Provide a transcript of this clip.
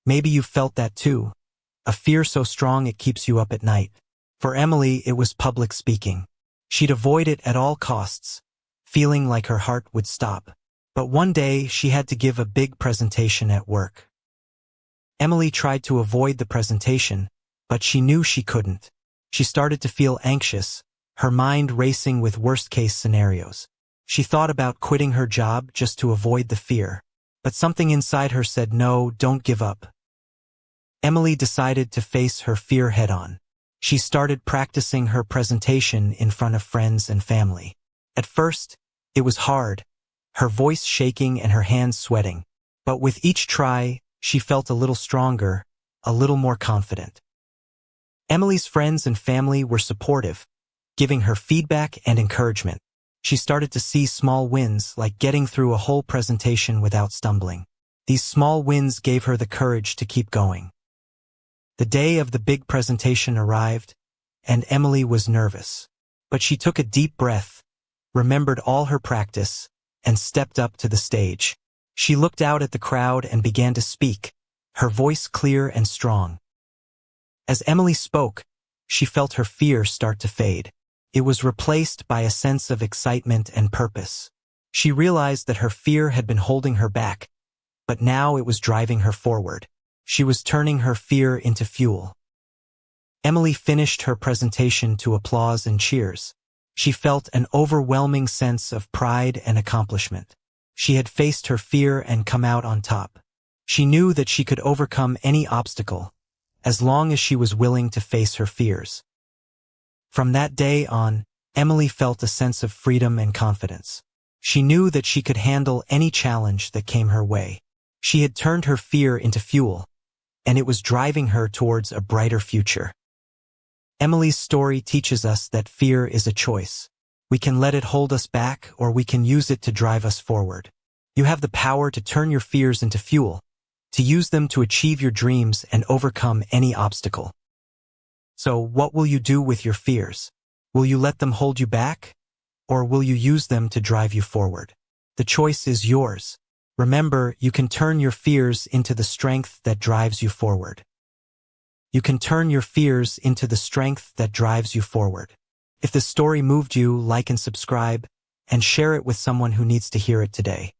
Maybe you've felt that too. A fear so strong it keeps you up at night. For Emily, it was public speaking. She'd avoid it at all costs, feeling like her heart would stop. But one day, she had to give a big presentation at work. Emily tried to avoid the presentation, but she knew she couldn't. She started to feel anxious, her mind racing with worst-case scenarios. She thought about quitting her job just to avoid the fear. But something inside her said, no, don't give up. Emily decided to face her fear head-on. She started practicing her presentation in front of friends and family. At first, it was hard, her voice shaking and her hands sweating. But with each try, she felt a little stronger, a little more confident. Emily's friends and family were supportive, giving her feedback and encouragement. She started to see small wins, like getting through a whole presentation without stumbling. These small wins gave her the courage to keep going. The day of the big presentation arrived, and Emily was nervous. But she took a deep breath, remembered all her practice, and stepped up to the stage. She looked out at the crowd and began to speak, her voice clear and strong. As Emily spoke, she felt her fear start to fade. It was replaced by a sense of excitement and purpose. She realized that her fear had been holding her back, but now it was driving her forward. She was turning her fear into fuel. Emily finished her presentation to applause and cheers. She felt an overwhelming sense of pride and accomplishment. She had faced her fear and come out on top. She knew that she could overcome any obstacle, as long as she was willing to face her fears. From that day on, Emily felt a sense of freedom and confidence. She knew that she could handle any challenge that came her way. She had turned her fear into fuel, and it was driving her towards a brighter future. Emily's story teaches us that fear is a choice. We can let it hold us back, or we can use it to drive us forward. You have the power to turn your fears into fuel, to use them to achieve your dreams and overcome any obstacle. So, what will you do with your fears? Will you let them hold you back, or will you use them to drive you forward? The choice is yours. Remember, you can turn your fears into the strength that drives you forward. You can turn your fears into the strength that drives you forward. If the story moved you, like and subscribe, and share it with someone who needs to hear it today.